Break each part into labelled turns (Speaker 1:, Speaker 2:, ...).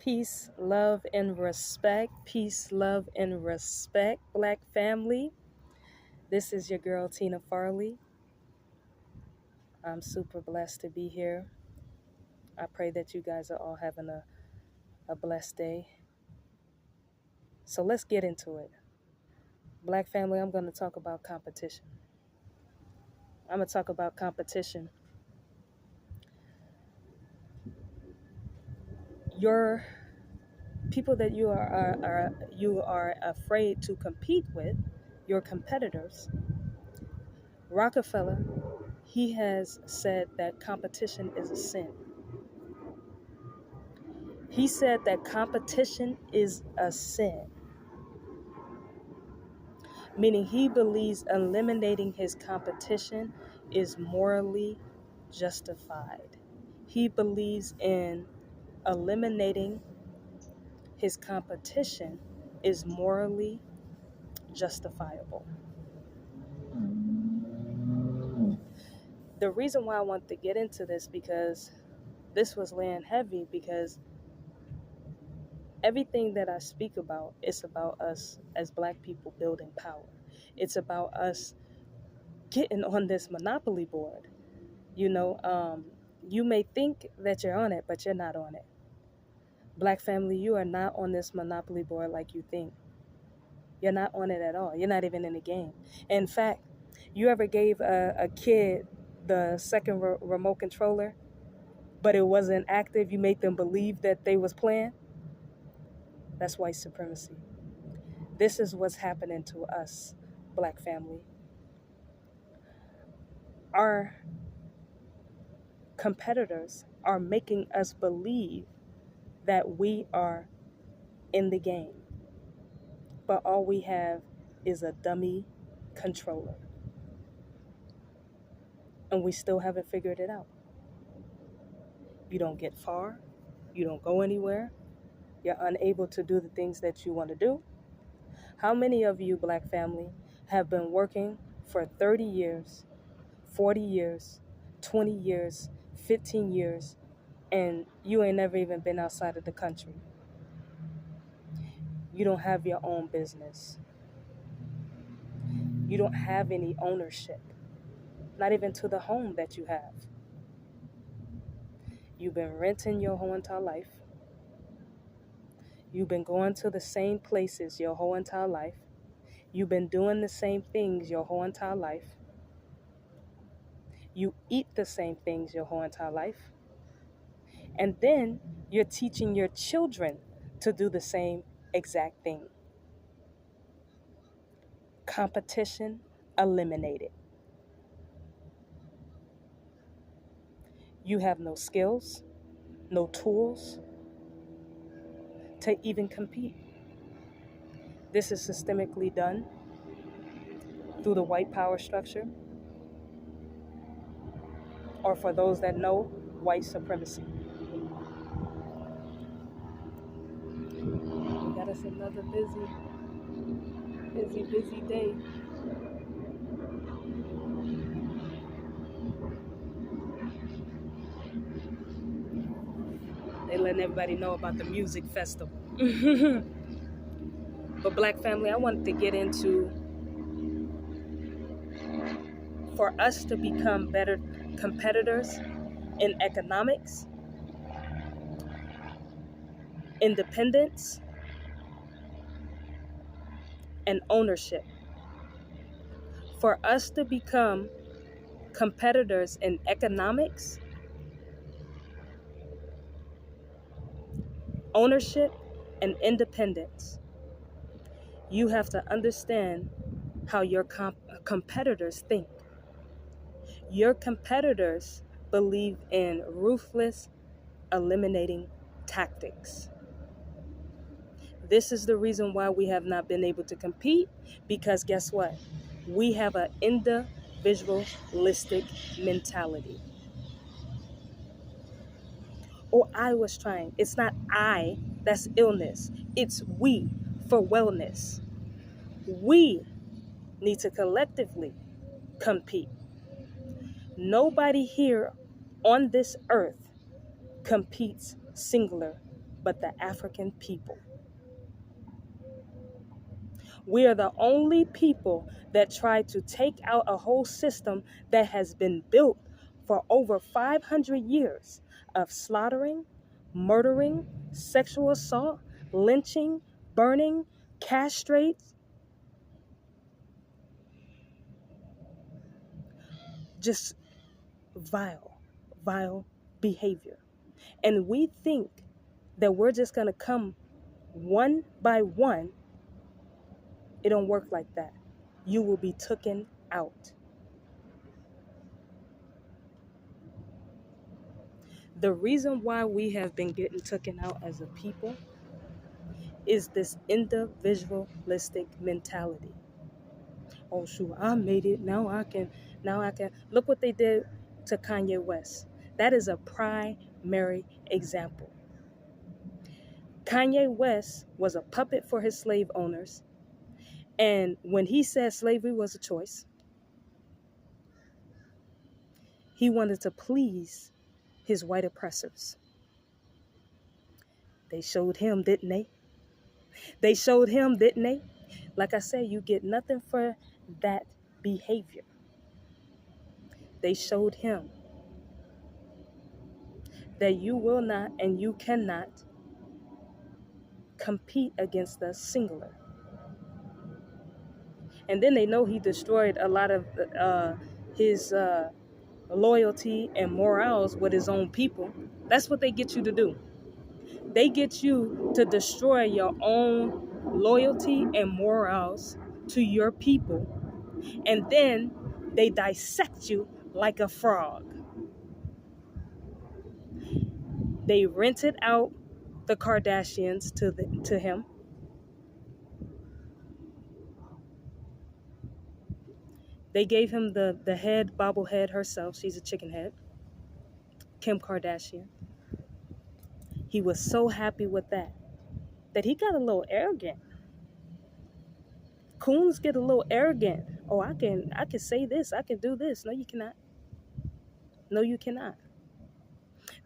Speaker 1: Peace, love, and respect. Peace, love, and respect, Black family. This is your girl, Tina Farley. I'm super blessed to be here. I pray that you guys are all having a blessed day. So let's get into it. Black family, I'm going to talk about competition. I'm going to talk about competition. Your people that you are afraid to compete with, your competitors. Rockefeller, he has said that competition is a sin. He said that competition is a sin, meaning he believes eliminating his competition is morally justified. He believes in eliminating his competition is morally justifiable. The reason why I want to get into this because this was laying heavy because everything that I speak about is about us as Black people building power. It's about us getting on this monopoly board. You may think that you're on it, but you're not on it. Black family, you are not on this monopoly board like you think. You're not on it at all. You're not even in the game. In fact, you ever gave a kid the second remote controller, but it wasn't active? You made them believe that they was playing? That's white supremacy. This is what's happening to us, Black family. Our competitors are making us believe that we are in the game, but all we have is a dummy controller, and we still haven't figured it out. You don't get far, you don't go anywhere, you're unable to do the things that you want to do. How many of you, Black family, have been working for 30 years, 40 years, 20 years, 15 years, and you ain't never even been outside of the country? You don't have your own business. You don't have any ownership, not even to the home that you have. You've been renting your whole entire life. You've been going to the same places your whole entire life. You've been doing the same things your whole entire life. You eat the same things your whole entire life. And then you're teaching your children to do the same exact thing. Competition eliminated. You have no skills, no tools to even compete. This is systemically done through the white power structure, or for those that know, white supremacy. We got us another busy day. They letting everybody know about the music festival. But Black family, I wanted to get into, for us to become better competitors in economics, independence, and ownership. For us to become competitors in economics, ownership, and independence, you have to understand how your competitors think. Your competitors believe in ruthless eliminating tactics. This is the reason why we have not been able to compete, because guess what? We have an individualistic mentality. Or I was trying. It's not I that's illness. It's we for wellness. We need to collectively compete. Nobody here on this earth competes singular but the African people. We are the only people that try to take out a whole system that has been built for over 500 years of slaughtering, murdering, sexual assault, lynching, burning, castrate, just vile behavior. And we think that we're just going to come one by one. It don't work like that. You will be taken out. The reason why we have been getting taken out as a people is this individualistic mentality. Oh shoot, I made it. Now I can. Look what they did to Kanye West. That is a primary example. Kanye West was a puppet for his slave owners. And when he said slavery was a choice, he wanted to please his white oppressors. They showed him, didn't they? They showed him, didn't they? Like I said, you get nothing for that behavior. They showed him that you will not and you cannot compete against us singular. And then they know he destroyed a lot of his loyalty and morals with his own people. That's what they get you to do. They get you to destroy your own loyalty and morals to your people. And then they dissect you like a frog. They rented out the Kardashians to him. They gave him the head bobblehead herself. She's a chicken head. Kim Kardashian. He was so happy with that he got a little arrogant. Coons get a little arrogant. Oh, I can say this. I can do this. No, you cannot. No, you cannot.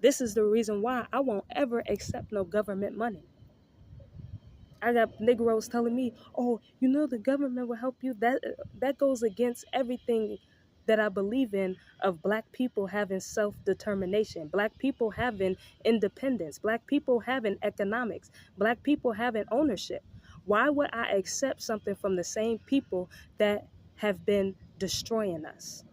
Speaker 1: This is the reason why I won't ever accept no government money. I got Negroes telling me, oh, the government will help you. That goes against everything that I believe in of Black people having self-determination, Black people having independence, Black people having economics, Black people having ownership. Why would I accept something from the same people that have been destroying us?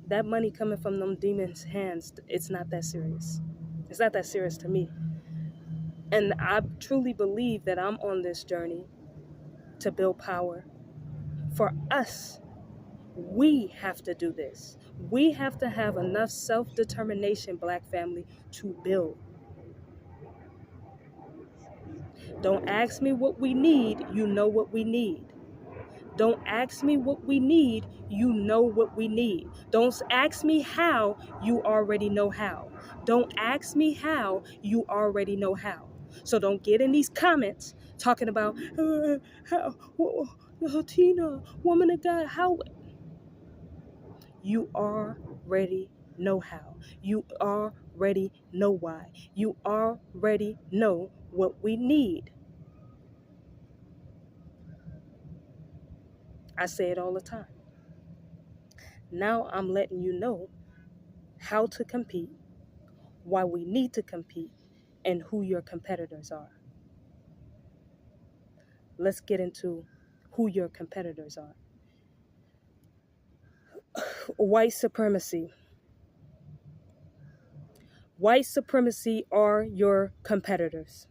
Speaker 1: That money coming from them demons' hands, it's not that serious. It's not that serious to me. And I truly believe that I'm on this journey to build power. For us, we have to do this. We have to have enough self-determination, Black family, to build. Don't ask me what we need. You know what we need. Don't ask me what we need. You know what we need. Don't ask me how. You already know how. Don't ask me how. You already know how. So don't get in these comments talking about Tina, woman of God, how. You already know how. You already know why. You already know what we need. I say it all the time. Now I'm letting you know how to compete, why we need to compete, and who your competitors are. Let's get into who your competitors are. White supremacy. White supremacy are your competitors.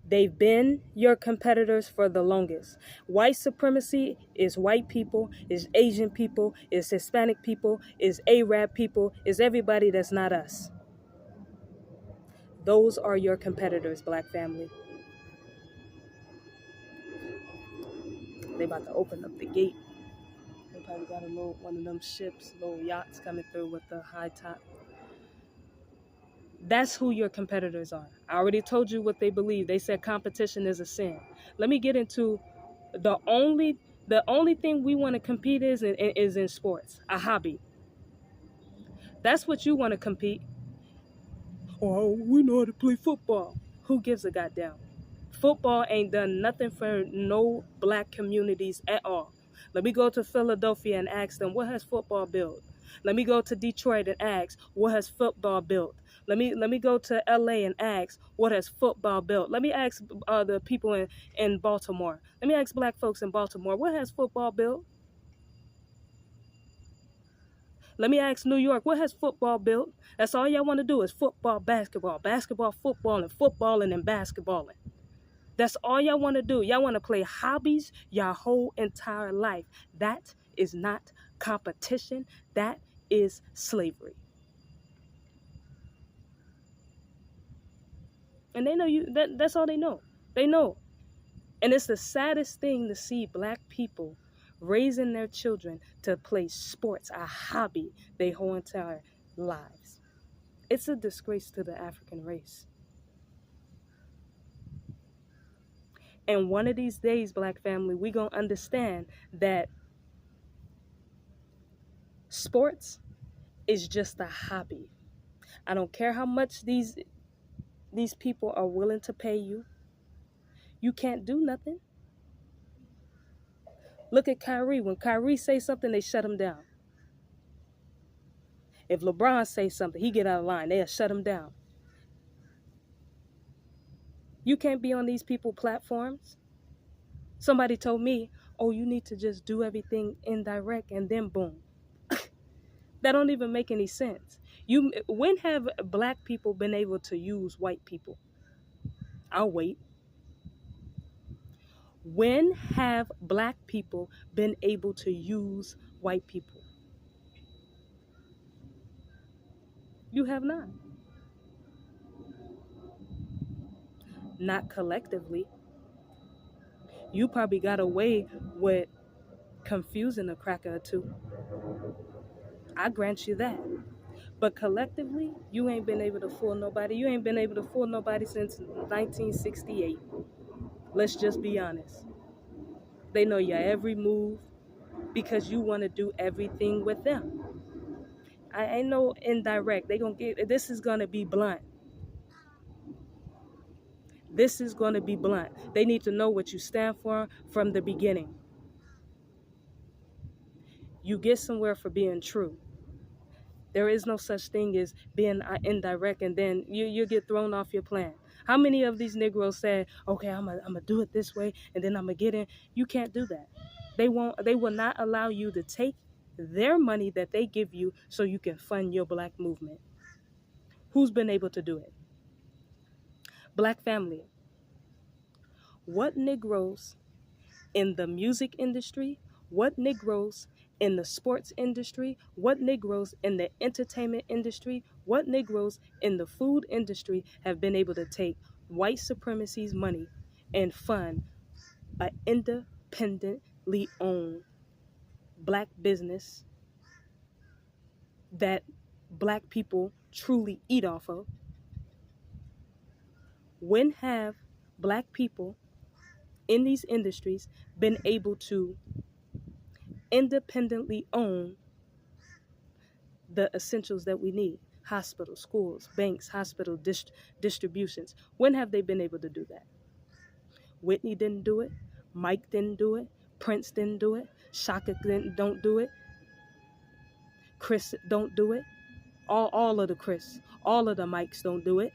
Speaker 1: They've been your competitors for the longest. White supremacy is white people, is Asian people, is Hispanic people, is Arab people, is everybody that's not us. Those are your competitors, Black family. They about to open up the gate. They probably got one of them ships, little yachts coming through with the high top. That's who your competitors are. I already told you what they believe. They said competition is a sin. Let me get into the only thing we want to compete is in sports, a hobby. That's what you want to compete. Oh, we know how to play football. Who gives a goddamn? Football ain't done nothing for no black communities at all. Let me go to Philadelphia and ask them, what has football built? Let me go to Detroit and ask, what has football built? Let me go to LA and ask, what has football built? Let me ask the people in Baltimore. Let me ask black folks in Baltimore, what has football built? Let me ask New York, what has football built? That's all y'all want to do is football, basketball, basketball, football, and footballing and basketballing. That's all y'all want to do. Y'all want to play hobbies your whole entire life. That is not competition. That is slavery. And they know that's all they know. They know. And it's the saddest thing to see black people raising their children to play sports, a hobby, their whole entire lives. It's a disgrace to the African race. And one of these days, black family, we gonna understand that sports is just a hobby. I don't care how much these people are willing to pay you. You can't do nothing. Look at Kyrie. When Kyrie says something, they shut him down. If LeBron says something, he get out of line. They'll shut him down. You can't be on these people platforms. Somebody told me, oh, you need to just do everything indirect and then boom. That don't even make any sense. When have black people been able to use white people? I'll wait. When have black people been able to use white people? You have not. Not collectively. You probably got away with confusing a cracker or two. I grant you that. But collectively, you ain't been able to fool nobody. You ain't been able to fool nobody since 1968. Let's just be honest. They know your every move because you want to do everything with them. I ain't no indirect. This is going to be blunt. This is going to be blunt. They need to know what you stand for from the beginning. You get somewhere for being true. There is no such thing as being indirect and then you get thrown off your plan. How many of these Negroes said, okay, I'm gonna do it this way and then I'm gonna get in? You can't do that. They will not allow you to take their money that they give you so you can fund your black movement. Who's been able to do it? Black family. What Negroes in the music industry, what Negroes in the sports industry, what Negroes in the entertainment industry, what Negroes in the food industry have been able to take white supremacy's money and fund an independently owned black business that black people truly eat off of? When have black people in these industries been able to independently own the essentials that we need? Hospitals, schools, banks, hospital distributions. When have they been able to do that? Whitney didn't do it. Mike didn't do it. Prince didn't do it. Shaka don't do it. Chris don't do it. All of the Chris, all of the Mikes don't do it.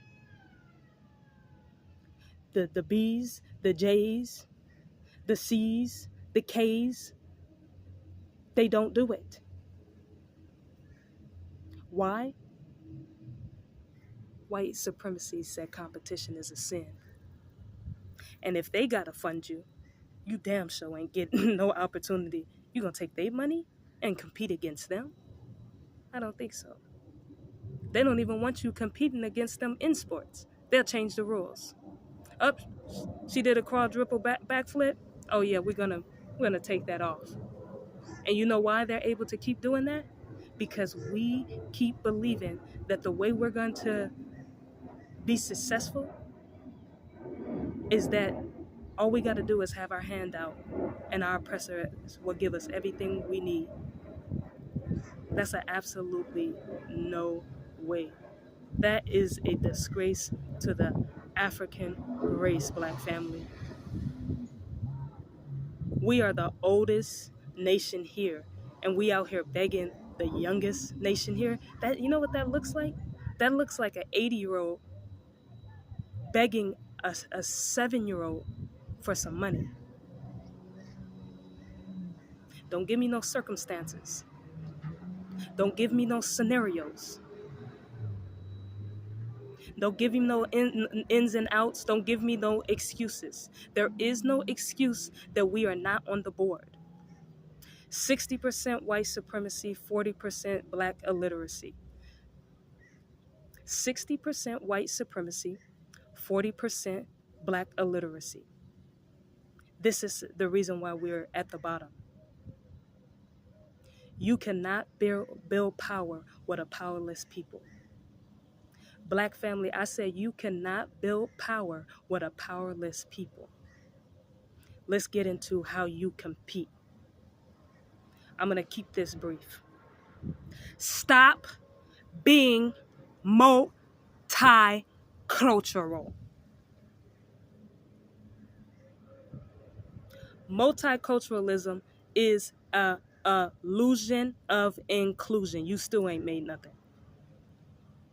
Speaker 1: The B's, the J's, the C's, the K's, they don't do it. Why? White supremacy said competition is a sin. And if they gotta fund you, you damn sure ain't getting no opportunity. You gonna take their money and compete against them? I don't think so. They don't even want you competing against them in sports. They'll change the rules. Up, she did a quadruple backflip. Oh yeah, we're gonna take that off. And you know why they're able to keep doing that? Because we keep believing that the way we're going to be successful is that all we got to do is have our hand out and our oppressors will give us everything we need. That's an absolutely no That is a disgrace to the African race, Black family. We are the oldest nation here, and we out here begging the youngest nation here. That, you know what that looks like? That looks like an 80-year-old begging a 7-year-old for some money. Don't give me no circumstances. Don't give me no scenarios. Don't give me no ins and outs. Don't give me no excuses. There is no excuse that we are not on the board. 60% white supremacy, 40% Black illiteracy. 60% white supremacy, 40% Black illiteracy. This is the reason why we're at the bottom. You cannot build power with a powerless people. Black family, I say you cannot build power with a powerless people. Let's get into how you compete. I'm going to keep this brief. Stop being multicultural. Multiculturalism is a illusion of inclusion. You still ain't made nothing.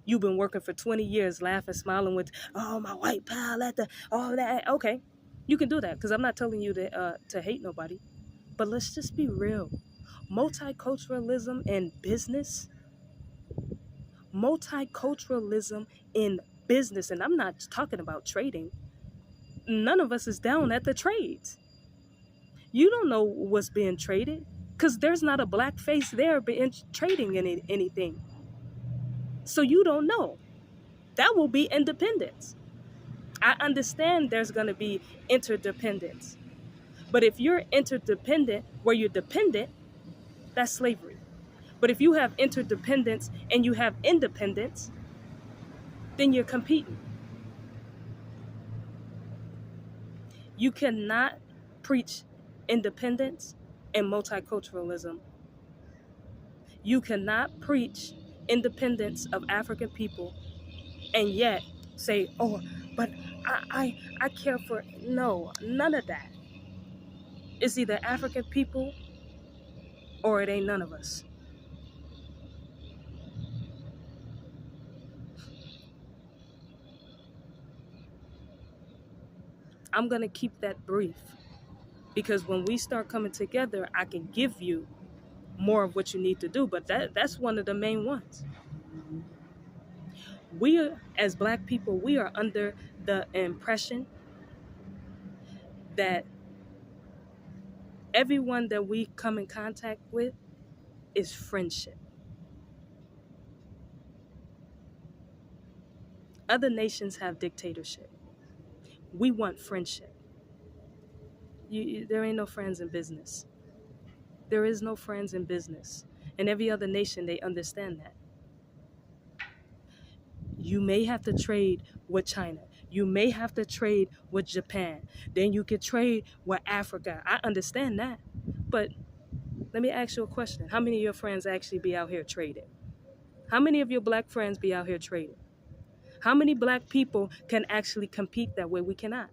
Speaker 1: You've been working for 20 years, laughing, smiling with, oh, my white pal at the, all that. Okay, you can do that because I'm not telling you to hate nobody. But let's just be real. Multiculturalism in business, and I'm not talking about trading. None of us is down at the trades. You don't know what's being traded because there's not a Black face there trading anything. So you don't know. That will be independence. I understand there's going to be interdependence. But if you're interdependent where you're dependent, that's slavery. But if you have interdependence and you have independence, then you're competing. You cannot preach independence and multiculturalism. You cannot preach independence of African people and yet say, oh, but I care for, no, none of that. It's either African people or it ain't none of us. I'm going to keep that brief because when we start coming together, I can give you more of what you need to do, but that's one of the main ones. We, as Black people, we are under the impression that everyone that we come in contact with is friendship. Other nations have dictatorship. We want friendship. There ain't no friends in business. There is no friends in business. And every other nation, they understand that. You may have to trade with China. You may have to trade with Japan. Then you could trade with Africa. I understand that. But let me ask you a question. How many of your friends actually be out here trading? How many of your Black friends be out here trading? How many Black people can actually compete that way? We cannot.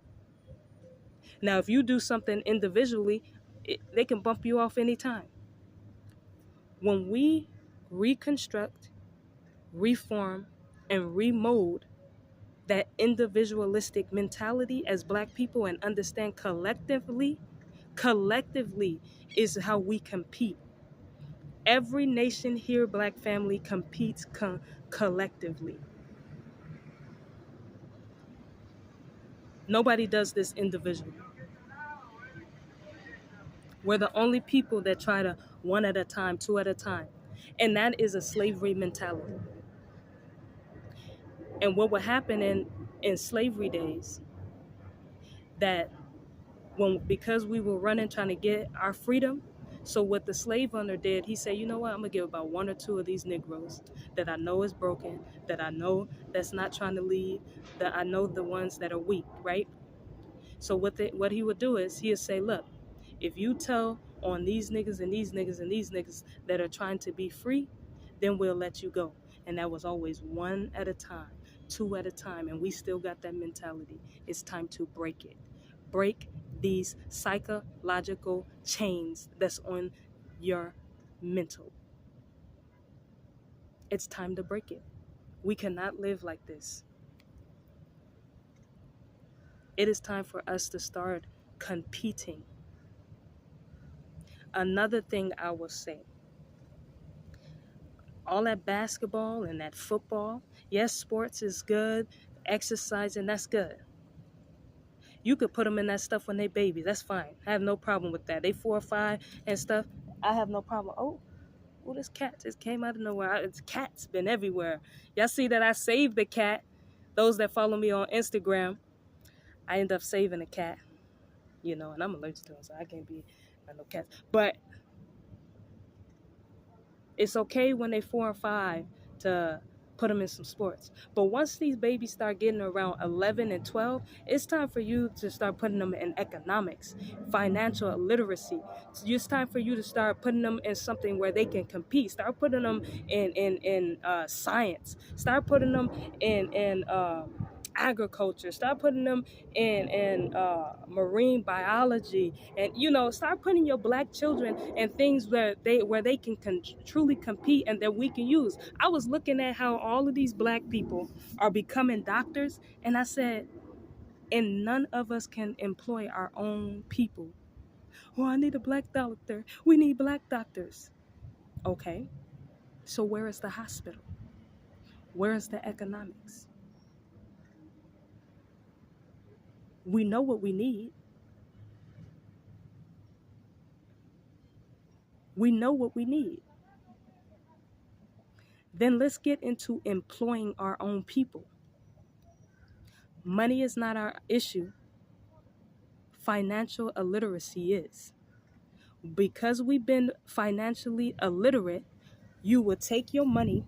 Speaker 1: Now, if you do something individually, they can bump you off anytime. When we reconstruct, reform, and remold that individualistic mentality as Black people and understand collectively is how we compete. Every nation here, Black family, competes collectively. Nobody does this individually. We're the only people that try to one at a time, two at a time. And that is a slavery mentality. And what would happen in slavery days, that because we were running trying to get our freedom, so what the slave owner did, he said, you know what, I'm gonna give about one or two of these Negroes that I know is broken, that I know that's not trying to lead, that I know the ones that are weak, right? So what he would do is he would say, look, if you tell on these niggas and these niggas and these niggas that are trying to be free, then we'll let you go. And that was always one at a time, two at a time. And we still got that mentality. It's time to break it. Break these psychological chains that's on your mental. It's time to break it. We cannot live like this. It is time for us to start competing. Another thing I will say, all that basketball and that football, yes, sports is good, exercising, that's good. You could put them in that stuff when they babies, that's fine. I have no problem with that. They 4 or 5 and stuff, I have no problem. Oh, this cat just came out of nowhere. It's cat's been everywhere. Y'all see that I saved the cat. Those that follow me on Instagram, I end up saving a cat, and I'm allergic to them, so I can't be around no cats. But it's okay when they 4 or 5 to put them in some sports. But once these babies start getting around 11 and 12, it's time for you to start putting them in economics, financial literacy. It's time for you to start putting them in something where they can compete. Start putting them in science. Start putting them in agriculture. Start putting them in marine biology, and start putting your black children in things where they can truly compete and that we can use. I was looking at how all of these black people are becoming doctors, and I said, and none of us can employ our own people. Oh, I need a black doctor. We need black doctors. Okay, so where is the hospital? Where is the economics? We know what we need. We know what we need. Then let's get into employing our own people. Money is not our issue. Financial illiteracy is. Because we've been financially illiterate, you will take your money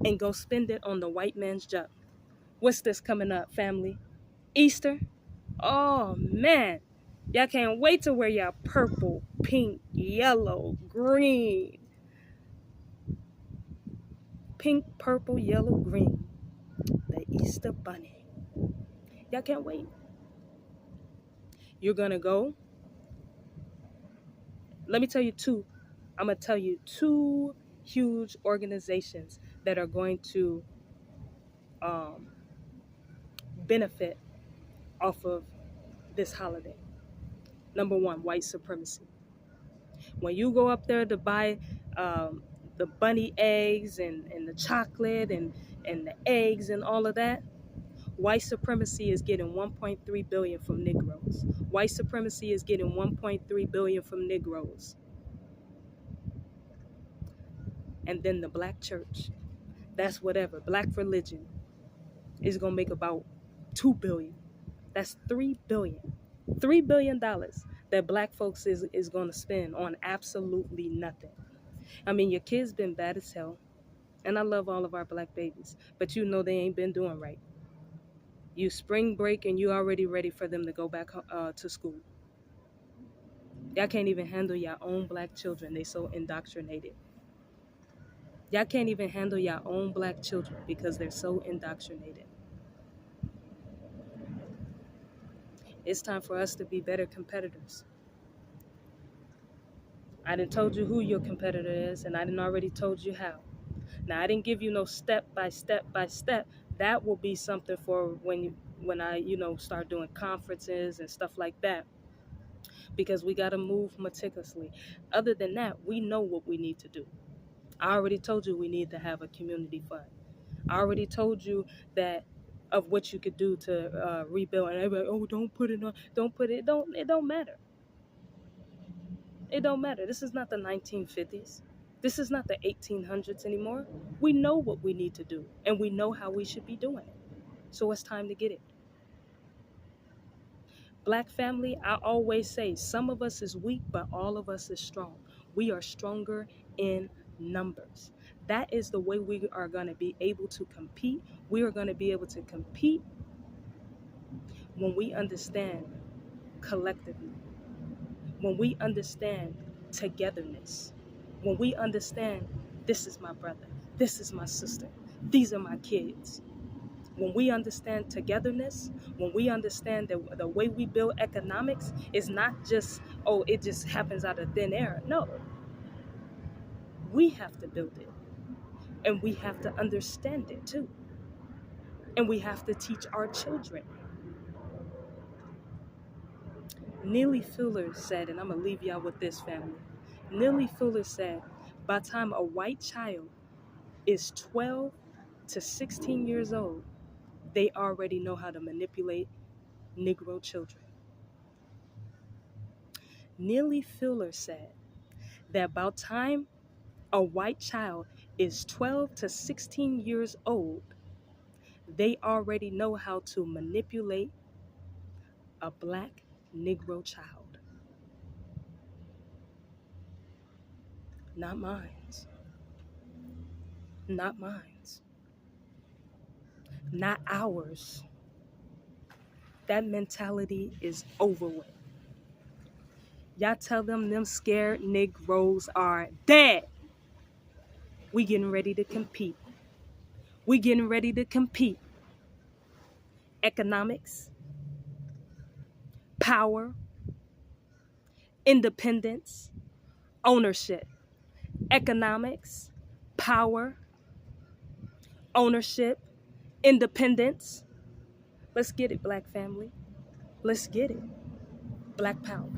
Speaker 1: and go spend it on the white man's job. What's this coming up, family? Easter? Oh, man. Y'all can't wait to wear your purple, pink, yellow, green. Pink, purple, yellow, green. The Easter Bunny. Y'all can't wait. You're going to go. Let me tell you two. I'm going to tell you 2 huge organizations that are going to benefit off of this holiday. Number 1, white supremacy. When you go up there to buy the bunny eggs and the chocolate and the eggs and all of that, white supremacy is getting $1.3 billion from Negroes. White supremacy is getting $1.3 billion from Negroes. And then the black church, that's whatever, black religion, is going to make about $2 billion. That's $3 billion. $3 billion that black folks is going to spend on absolutely nothing. I mean, your kids been bad as hell, and I love all of our black babies, but they ain't been doing right. You spring break and you already ready for them to go back to school. Y'all can't even handle your own black children. They so indoctrinated. Y'all can't even handle your own black children because they're so indoctrinated. It's time for us to be better competitors. I done told you who your competitor is, and I done already told you how. Now, I didn't give you no step by step. That will be something for when I start doing conferences and stuff like that, because we got to move meticulously. Other than that, we know what we need to do. I already told you we need to have a community fund. I already told you that of what you could do to rebuild. And everybody, oh, don't put it on. Don't put it. It don't matter. It don't matter. This is not the 1950s. This is not the 1800s anymore. We know what we need to do, and we know how we should be doing it. So it's time to get it. Black family, I always say, some of us is weak, but all of us is strong. We are stronger in numbers. That is the way we are going to be able to compete. We are going to be able to compete when we understand collectively, when we understand togetherness, when we understand this is my brother, This is my sister. These are my kids. When we understand togetherness, when we understand that the way we build economics is not just, oh, it just happens out of thin air. No, we have to build it. And we have to understand it too. And we have to teach our children. Neely Fuller said, and I'm going to leave y'all with this, family. Neely Fuller said, by the time a white child is 12 to 16 years old, they already know how to manipulate Negro children. Neely Fuller said that about time a white child is 12 to 16 years old, they already know how to manipulate a black Negro child. Not mine. Not mine. Not ours. That mentality is over with. Y'all tell them scared Negroes are dead. We getting ready to compete. We getting ready to compete. Economics, power, independence, ownership. Economics, power, ownership, independence. Let's get it, Black family. Let's get it. Black power.